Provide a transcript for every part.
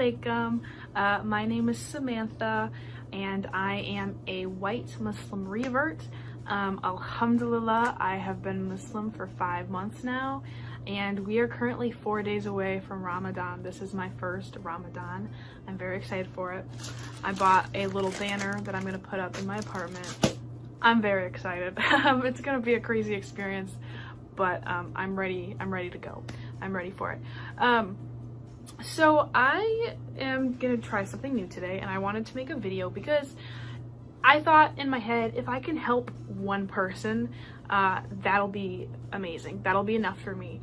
alaikum. My name is Samantha and I am a white Muslim revert. Alhamdulillah, I have been Muslim for 5 months now and we are currently 4 days away from Ramadan. This is my first Ramadan. I'm very excited for it. I bought a little banner that I'm going to put up in my apartment. I'm very excited. It's going to be a crazy experience, but I'm ready to go. I'm ready for it. So I am gonna try something new today and I wanted to make a video because I thought in my head, if I can help one person, that'll be amazing. That'll be enough for me.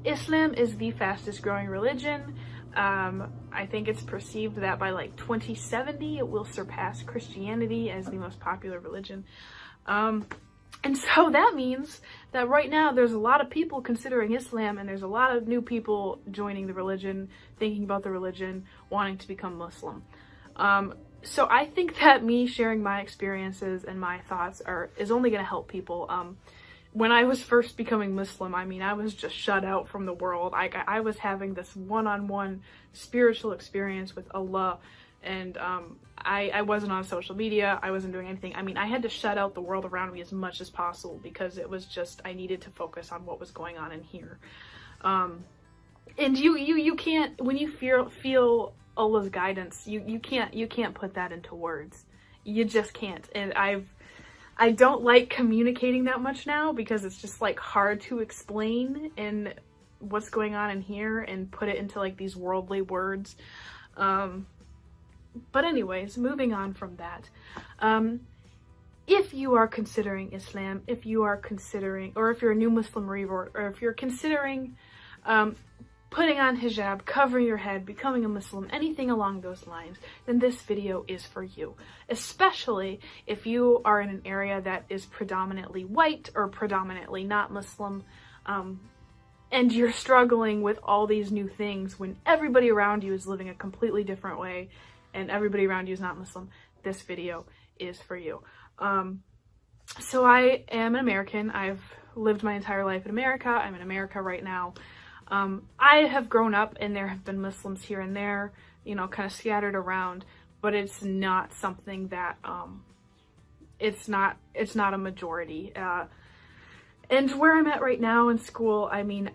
Islam is the fastest growing religion. I think it's perceived that by like 2070 it will surpass Christianity as the most popular religion. And so that means that right now there's a lot of people considering Islam and there's a lot of new people joining the religion, thinking about the religion, wanting to become Muslim. So I think that me sharing my experiences and my thoughts is only going to help people. When I was first becoming Muslim, I mean, I was just shut out from the world. I was having this one-on-one spiritual experience with Allah, and I wasn't on social media, I wasn't doing anything. I mean, I had to shut out the world around me as much as possible because it was just, I needed to focus on what was going on in here. And you can't, when you feel Allah's guidance, you can't put that into words. You just can't. And I don't like communicating that much now because it's just like hard to explain and what's going on in here and put it into like these worldly words. But anyways, moving on from that, if you are considering Islam, if you are considering, or if you're a new Muslim revert, or if you're considering putting on hijab, covering your head, becoming a Muslim, anything along those lines, then this video is for you. Especially if you are in an area that is predominantly white or predominantly not Muslim, and you're struggling with all these new things when everybody around you is living a completely different way and everybody around you is not Muslim. This video is for you. So I am an American. I've lived my entire life in America. I'm in America right now. I have grown up and there have been Muslims here and there, you know, kind of scattered around, but it's not something that, it's not a majority. And where I'm at right now in school, I mean,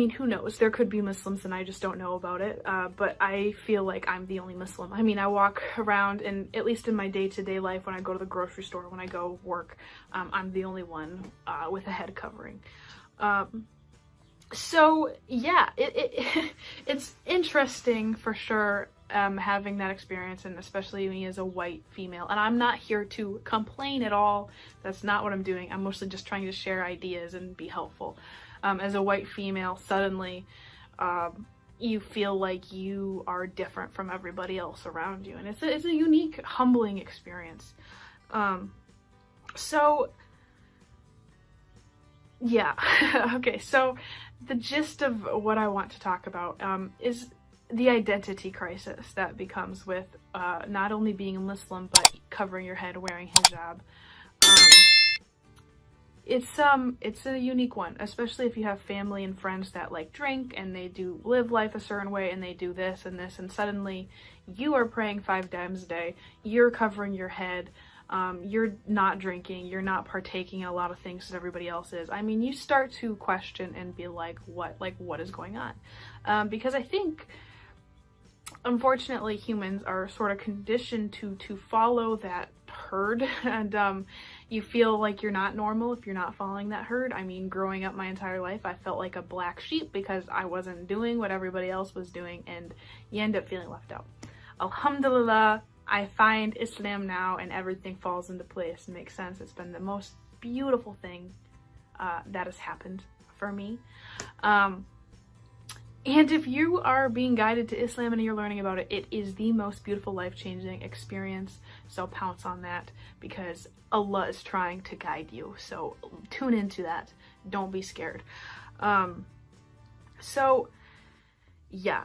who knows? There could be Muslims and I just don't know about it, but I feel like I'm the only Muslim. I mean, I walk around and at least in my day-to-day life, when I go to the grocery store, when I go work, I'm the only one with a head covering. So yeah, it's interesting for sure, having that experience, and especially me as a white female. And I'm not here to complain at all. That's not what I'm doing. I'm mostly just trying to share ideas and be helpful. As a white female, suddenly you feel like you are different from everybody else around you, and it's a unique, humbling experience. So yeah. Okay, so the gist of what I want to talk about is the identity crisis that becomes with not only being a Muslim but covering your head, wearing hijab. It's a unique one, especially if you have family and friends that like drink and they do live life a certain way and they do this and this, and suddenly you are praying 5 times a day, you're covering your head, you're not drinking, you're not partaking in a lot of things that everybody else is. I mean, you start to question and be like, what is going on? Because I think, unfortunately, humans are sort of conditioned to follow that herd, and you feel like you're not normal if you're not following that herd. I mean, growing up my entire life, I felt like a black sheep because I wasn't doing what everybody else was doing, and you end up feeling left out. Alhamdulillah, I find Islam now and everything falls into place and makes sense. It's been the most beautiful thing that has happened for me. And if you are being guided to Islam and you're learning about it, it is the most beautiful, life-changing experience. So pounce on that because Allah is trying to guide you. So tune into that. Don't be scared. So yeah,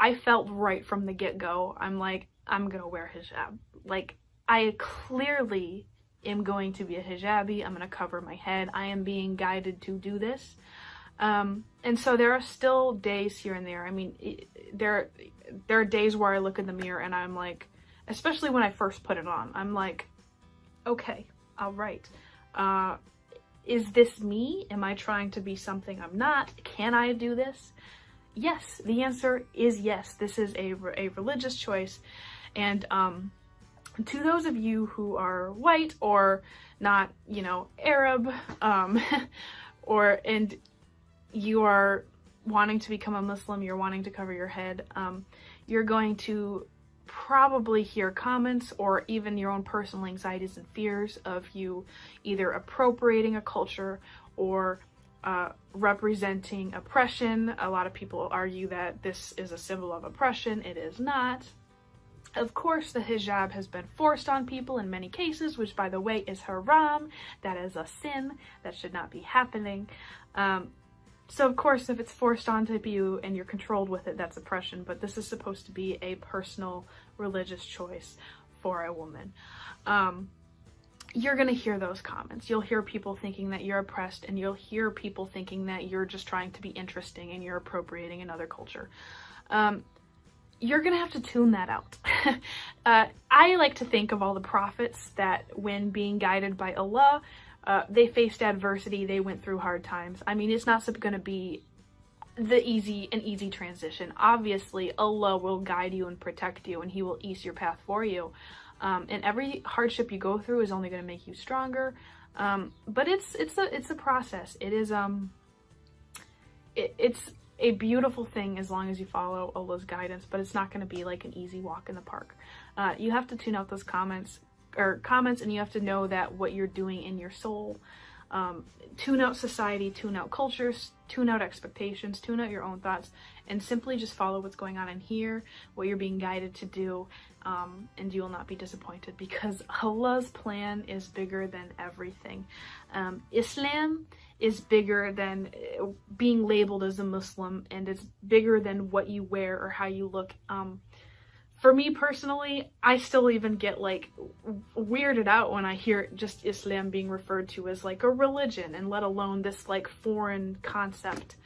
I felt right from the get-go. I'm like, I'm gonna wear hijab. Like, I clearly am going to be a hijabi. I'm gonna cover my head. I am being guided to do this. And so there are still days here and there. I mean, there are days where I look in the mirror and I'm like, especially when I first put it on, I'm like, okay, all right. Is this me? Am I trying to be something I'm not? Can I do this? Yes, the answer is yes. This is a religious choice. And to those of you who are white or not, you know, Arab, and you are wanting to become a Muslim, you're wanting to cover your head, you're going to probably hear comments or even your own personal anxieties and fears of you either appropriating a culture or representing oppression. A lot of people argue that this is a symbol of oppression. It is not. Of course, the hijab has been forced on people in many cases, which, by the way, is haram. That is a sin. That should not be happening. So, of course, if it's forced onto you and you're controlled with it, that's oppression. But this is supposed to be a personal religious choice for a woman. You're going to hear those comments. You'll hear people thinking that you're oppressed, and you'll hear people thinking that you're just trying to be interesting and you're appropriating another culture. You're going to have to tune that out. I like to think of all the prophets that when being guided by Allah, they faced adversity, they went through hard times. I mean, it's not going to be an easy transition. Obviously, Allah will guide you and protect you, and He will ease your path for you. And every hardship you go through is only going to make you stronger. But it's a process. It's a beautiful thing as long as you follow Allah's guidance, but it's not going to be like an easy walk in the park. You have to tune out those comments, and you have to know that what you're doing in your soul, tune out society, tune out cultures, tune out expectations, tune out your own thoughts, and simply just follow what's going on in here, what you're being guided to do, and you will not be disappointed, because Allah's plan is bigger than everything. Islam is bigger than being labeled as a Muslim, and it's bigger than what you wear or how you look. For me personally, I still even get like weirded out when I hear just Islam being referred to as like a religion, and let alone this like foreign concept.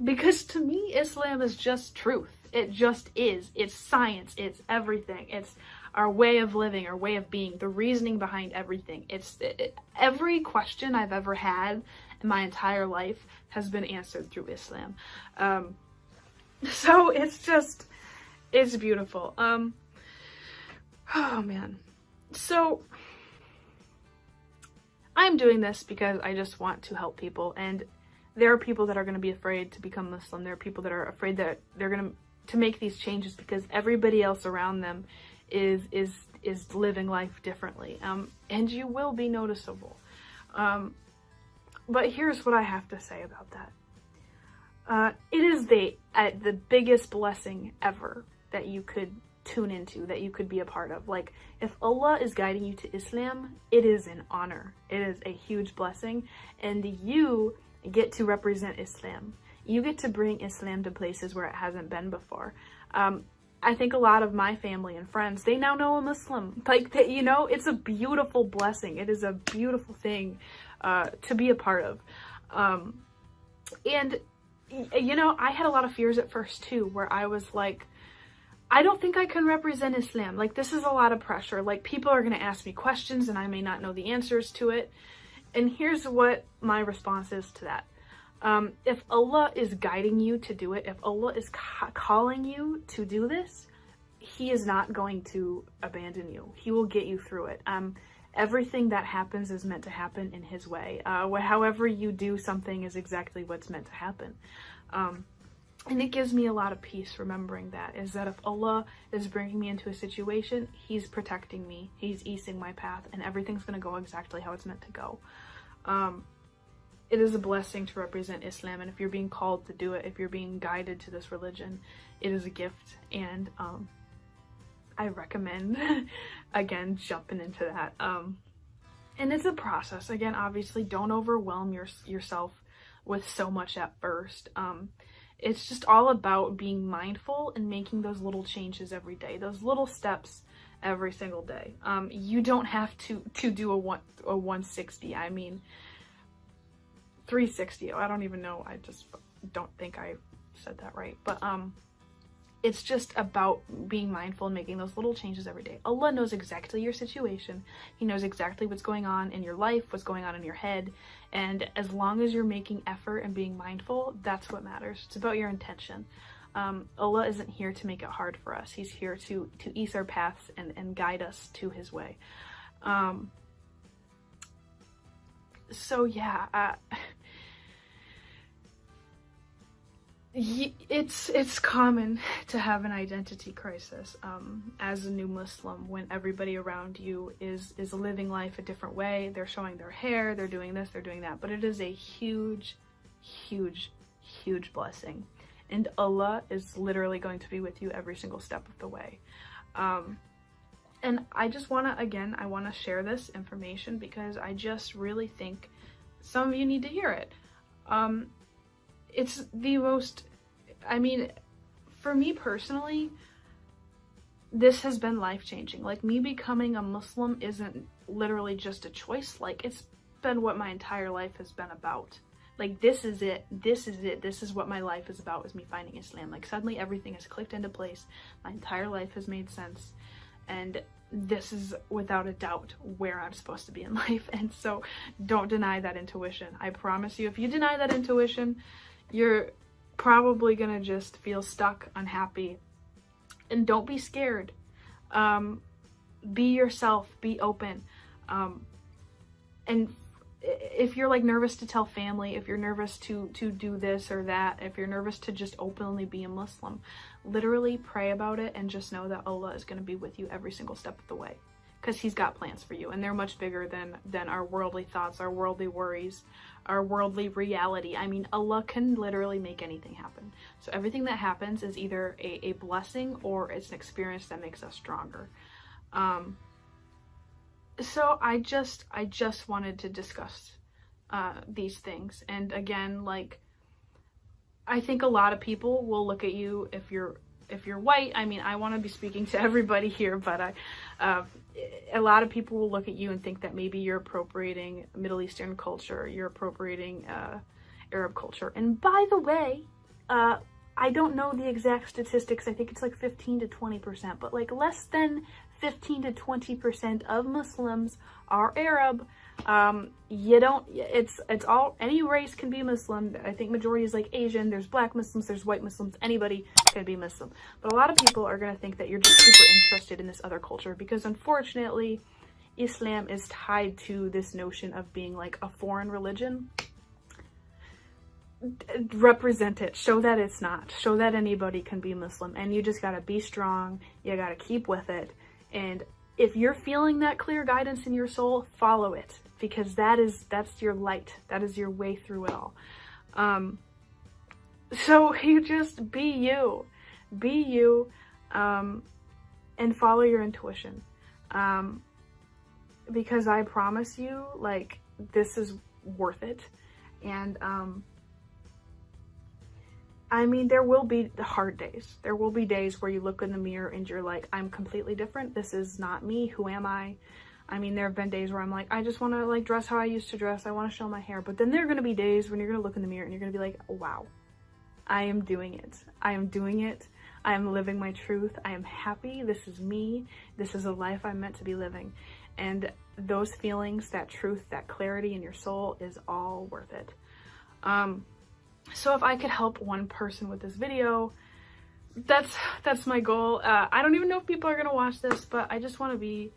Because to me, Islam is just truth. It just is. It's science. It's everything. It's our way of living, our way of being, the reasoning behind everything. Every question I've ever had in my entire life has been answered through Islam. So it's beautiful. Oh man. So I'm doing this because I just want to help people, and there are people that are going to be afraid to become Muslim. There are people that are afraid that they're going to make these changes because everybody else around them is living life differently. And you will be noticeable. But here's what I have to say about that. It is the biggest blessing ever that you could tune into, that you could be a part of. Like, if Allah is guiding you to Islam, it is an honor. It is a huge blessing, and you get to represent Islam. You get to bring Islam to places where it hasn't been before. I think a lot of my family and friends, they now know a Muslim. Like, you know, it's a beautiful blessing. It is a beautiful thing to be a part of. And, you know, I had a lot of fears at first too, where I was like, I don't think I can represent Islam. Like, this is a lot of pressure. Like, people are going to ask me questions and I may not know the answers to it. And here's what my response is to that. If Allah is guiding you to do it, if Allah is calling you to do this, He is not going to abandon you. He will get you through it. Everything that happens is meant to happen in His way. However you do something is exactly what's meant to happen. And it gives me a lot of peace remembering that, is that if Allah is bringing me into a situation, He's protecting me, He's easing my path, and everything's going to go exactly how it's meant to go. It is a blessing to represent Islam, and if you're being called to do it, if you're being guided to this religion, it is a gift, and I recommend, again, jumping into that. And it's a process. Again, obviously, don't overwhelm yourself with so much at first. It's just all about being mindful and making those little changes every day, those little steps every single day. You don't have to do a 160. I mean, 360. I don't even know. I just don't think I said that right. But it's just about being mindful and making those little changes every day. Allah knows exactly your situation. He knows exactly what's going on in your life, what's going on in your head. And as long as you're making effort and being mindful, that's what matters. It's about your intention. Allah isn't here to make it hard for us. He's here to ease our paths and guide us to his way. So yeah, it's common to have an identity crisis as a new Muslim, when everybody around you is living life a different way. They're showing their hair, they're doing this, they're doing that, but it is a huge blessing, and Allah is literally going to be with you every single step of the way. And I just want to, again, I want to share this information because I just really think some of you need to hear it. It's the most, I mean, for me personally, this has been life-changing. Like, me becoming a Muslim isn't literally just a choice. Like, it's been what my entire life has been about. Like, this is it. This is what my life is about, is me finding Islam. Like, suddenly everything has clicked into place. My entire life has made sense. And this is without a doubt where I'm supposed to be in life. And so don't deny that intuition. I promise you, if you deny that intuition, you're probably gonna just feel stuck, unhappy. And don't be scared. Be yourself, be open. And if you're like nervous to tell family, if you're nervous to do this or that, if you're nervous to just openly be a Muslim, literally pray about it and just know that Allah is going to be with you every single step of the way, because he's got plans for you, and they're much bigger than our worldly thoughts, our worldly worries, our worldly reality. I mean, Allah can literally make anything happen. So everything that happens is either a blessing or it's an experience that makes us stronger. So I just wanted to discuss these things. And again, like, I think a lot of people will look at you, if you're white. I mean, I want to be speaking to everybody here, but a lot of people will look at you and think that maybe you're appropriating Middle Eastern culture, you're appropriating Arab culture. And by the way, I don't know the exact statistics. I think it's like 15 to 20%, but like less than 15 to 20% of Muslims are Arab. It's all, any race can be Muslim. I think majority is like Asian. There's black Muslims, there's white Muslims, anybody can be Muslim. But a lot of people are going to think that you're just super interested in this other culture, because unfortunately Islam is tied to this notion of being like a foreign religion. Represent it, show that it's not, show that anybody can be Muslim, and you just gotta be strong, you gotta keep with it. And if you're feeling that clear guidance in your soul, follow it, because that's your light, that is your way through it all. So you just be you, and follow your intuition, because I promise you, like, this is worth it. And I mean, there will be hard days. There will be days where you look in the mirror and you're like, I'm completely different. This is not me. Who am I? I mean, there have been days where I'm like, I just want to like dress how I used to dress. I want to show my hair. But then there are going to be days when you're going to look in the mirror and you're going to be like, wow, I am doing it. I am doing it. I am living my truth. I am happy. This is me. This is a life I'm meant to be living. And those feelings, that truth, that clarity in your soul is all worth it. So if I could help one person with this video, that's my goal. I don't even know if people are going to watch this, but I just want to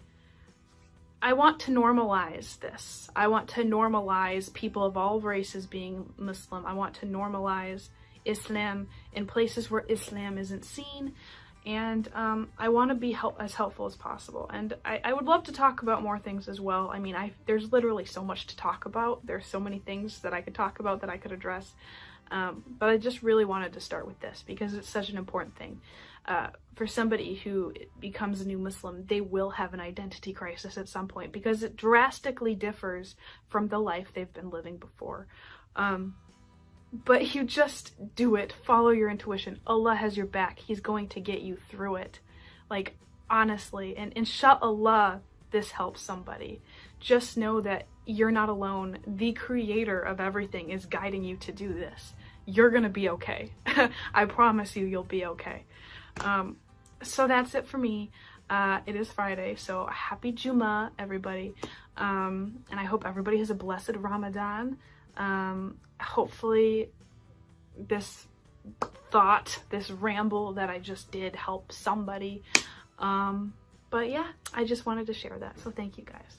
I want to normalize this. I want to normalize people of all races being Muslim. I want to normalize Islam in places where Islam isn't seen. And I want to be as helpful as possible. And I would love to talk about more things as well. I mean, there's literally so much to talk about. There's so many things that I could talk about, that I could address. But I just really wanted to start with this because it's such an important thing. For somebody who becomes a new Muslim, they will have an identity crisis at some point because it drastically differs from the life they've been living before. But you just do it. Follow your intuition. Allah has your back. He's going to get you through it. Like, honestly. And inshallah, this helps somebody. Just know that you're not alone. The creator of everything is guiding you to do this. You're gonna be okay. I promise you, you'll be okay. So that's it for me. It is Friday, so happy Jummah, everybody. And I hope everybody has a blessed Ramadan. Hopefully this thought, this ramble that I just did help somebody. But yeah, I just wanted to share that. So thank you guys.